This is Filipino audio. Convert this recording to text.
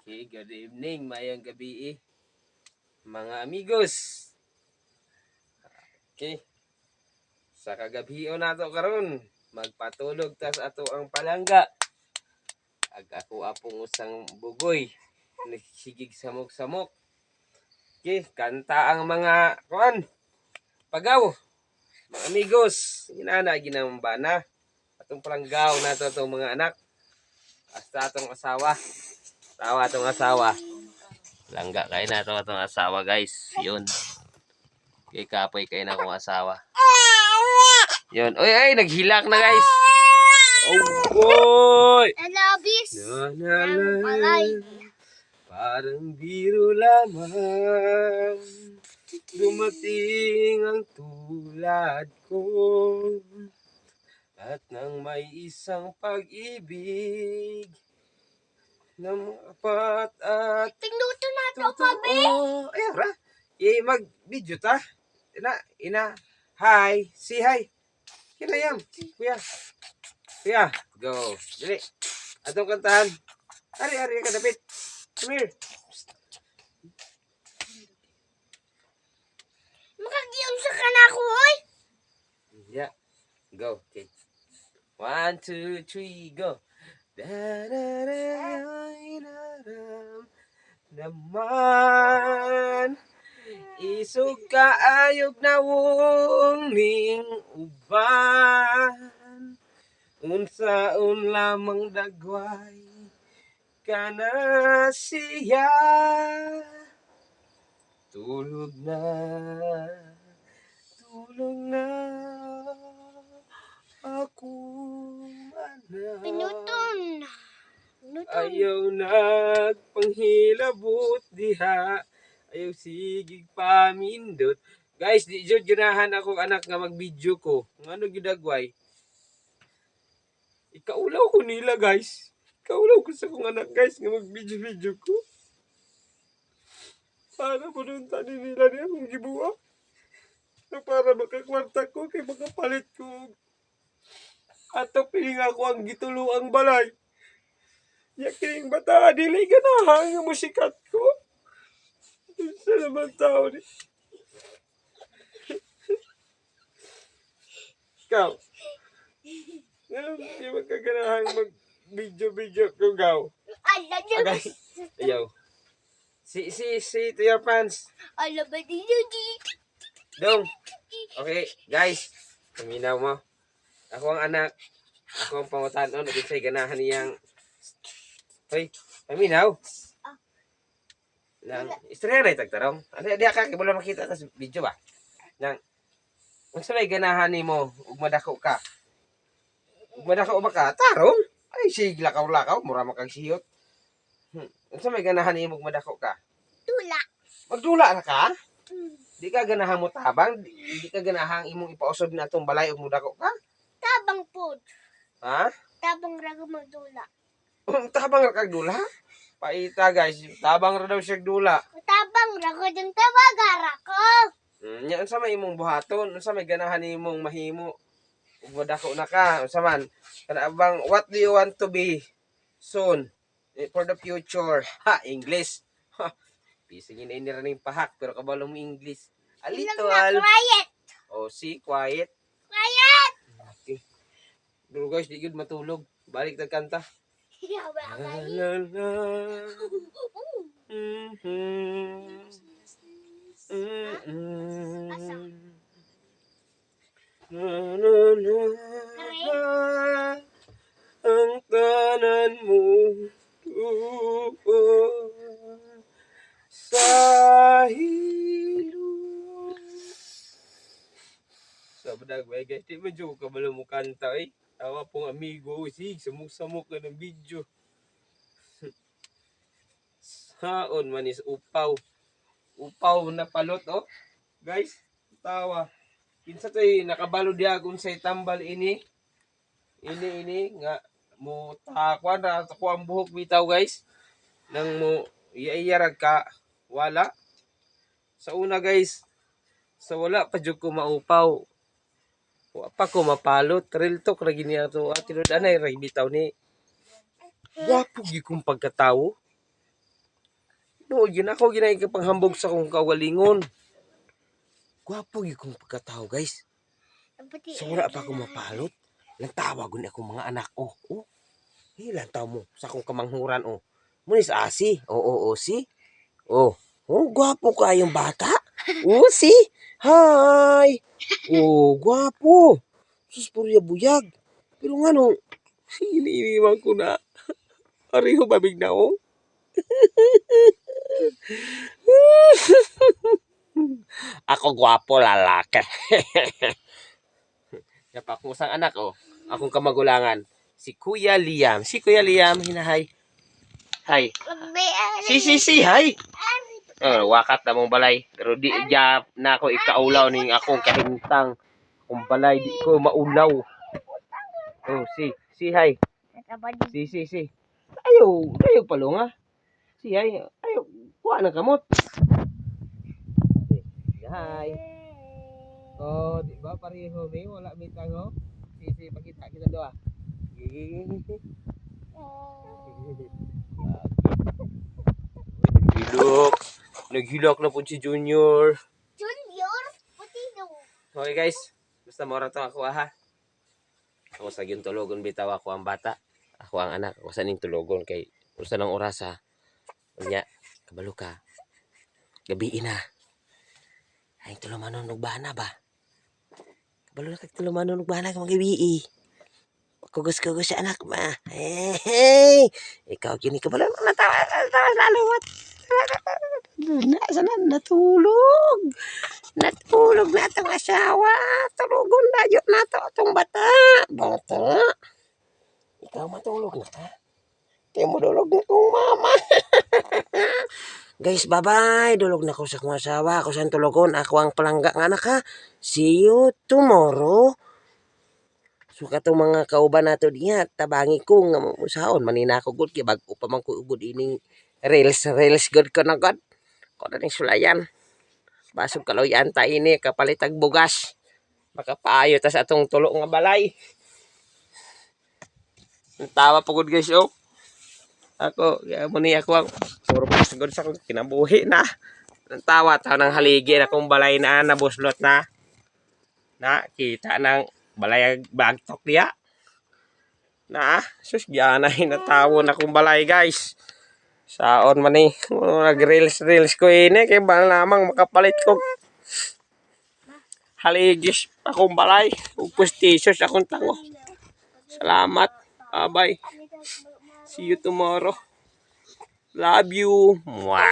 Okay, good evening, mayang gabi mga amigos. Okay, sa kagabion nato karon magpatulog tas ato ang palangga. Ako apong usang bugoy, nagsigig samok-samok. Okay, kanta ang mga pagaw, mga amigos. Inana ginambana atong palanggaw nato atong mga anak. Hasta atong asawa. Tawa atong asawa. Langga kay nato atong asawa, guys. Yun. Kay kapoy kay na akong asawa. Yun. Oy, ay, naghilak na, guys. Oh, boy! Alabis! Parang biro lamang dumating ang tulad ko. At nang may isang pag-ibig na mapat at Tingnuto na ito pa, be! Ay, ara. Mag-video ta. Ina. Hi. Say hi. Kinayam. Kuya. Go. Dili. Atong kantahan. Ari ka, David. Come here. Makagiyam sa kanako, oy! Yeah. Go. Okay. 1, 2, 3, go. Naman isog kaayog na wong ning uban unsaon lamang dagway kana siya tulog na ako anak. Pinuton! Ayaw nagpanghilabot diha. Ayaw sigig pamindot. Guys, di jud ganahan ako anak nga mag-video ko. Ngano gidagway? Ikaulaw ko nila, guys. Ikaulaw ko sa kong anak, guys, nga mag-video ko. Para pununta nila niya kung gibuwa. Na para makakwarta ko kay makapalit ko. Ato piling ako ang gituluang balay. Yaking bata, dili ganahan nga musikat ko. Sa naman tao ni. Ikaw. Hindi magkaganahan mag-video ko, gaw. Agay. Ayaw. Si, to your fans. Dong. Okay, guys. Paminaw mo. Ako ang anak. Ako ang pangutanon. Naging sa'y ganahan niyang. Hoy, paminaw. Nang istorya na itagtarong. Di ka wala makita sa video ba? Nang kung sa may ganahan nimo ug madako ka. Ug madako ba ka? Tarong. Ay sigla lakaw mura makagsiyot. Kung sa may ganahan nimo ug madako ka? Tula. Magdula na ka? Di ka ganahan mo tabang, di ka ganahang imong ipausod na atong balay ug madako ka? Tabang po. Ha? Tabang rago magdula. Tabang ra kag dula? Paita guys, tabang ra daw siya dula. Tabang rago ding tabagara ko. Nya unsa may imong buhaton, unsa may ganahan nimong mahimo ug madako na ka, unsa man kana bang what do you want to be soon for the future? Ha, English. Ha. Pisingin na ini ning pahak pero kabalo mo English. A little. Quiet. Oh, see, quiet. Quiet. Okay. Pero guys, di gud matulog. Balik tag kanta. La la. Ang tanan mo sa hilong. Sabadag ba guys, di medyo kabalo mo kanta eh. Tawa pong amigo, samuk-samuk ka ng video. Haon man is upaw. Upaw na palot oh. Guys, tawa. Kinsa toy nakabalo diha kung say tambal ini. Ini nga mo takwan ra ko ang buhok bitaw guys. Nang mo iayarag ka wala. Sa una guys, sa wala pa jud ko maupaw. Wa pa ko mapalot, real talk ra gini ato. Tinod anay ra bitaw ni. Wapo gyud kong pagkatawo. No, yun ako ginay panghambog sa kong kawalingon. Gwapo yung kong pagkatao, guys. So, wala pa ako mapalot. Lantawagon ako mga anak. Oh, oh. Lantaw mo sa akong kamanghuran, oh. Munis asi. Oo, si. Oh, oh, gwapo kayong bata. Oh, si. Hi. Oh, gwapo. Sus, purya buyag. Pero nga no, iniiwan ko na. Ariho babig na, oh. Ako gwapo lalaki. Napakusang anak, oh. Akong kamagulangan. Si Kuya Liam. Si Kuya Liam, hinahay. Hay. Si, hay. Oh, wakat na mong balay. Pero di ja na ako ikaulaw ning akong kahintang. Kung balay, di ko maulaw. Oh, si, hay. Si. Ayaw palunga. Si, hay. Ayaw, kuha ng kamot. Hi. Oh, di ba pareho may wala mitang ho? Si, pakita kita doa. Naghilak na po si Junior. Junior, putino. Okay guys, basta mo to ako ha. Ako sa gyud tulogon bitaw ako ang bata. Ako ang anak, ako sa ning tulogon kay usa lang oras ha. Unya, kabalo ka. Gabi na. Ay tulumanon og bana ba? Kabalo na kag tulumanon og bana ka magabi. Kugos-kugos sa anak ma. Hey, ikaw kini kabalo na tawa lalo wat. Sana natulog. Natulog na itong asawa. Tulugon na yun na ito itong bata. Bata. Ikaw matulog na ka. Kaya mo dulog na itong mama. Guys, bye-bye. Dulog na ko sa kong asawa. Ako saan tulugon. Ako ang palangga nga anak ha. See you tomorrow. So katong mga kauban nato diya. Tabangi ko nga musaon. Manina ko good. Kaya bago pa man ko good ining reels good ko na god. Ko na ning sulayan. Basog kaloyan ta ini kapalitag bugas. Makapaayo ta sa atong tulo nga balay. Tawa pagod guys oh. Ako, muni ako ang puro pasagod sa akong kinabuhi na. Tawa ta nang haligi na kong balay na nabuslot na. Na kita ng balay bagtok diya. Na sus gianay na tawo na kong balay guys. Saon man ni nag-reels ko ini kay bal namang makapalit ko haligis akong balay ug pustisos akong tango. Salamat. Bye. See you tomorrow. Love you. Mwah.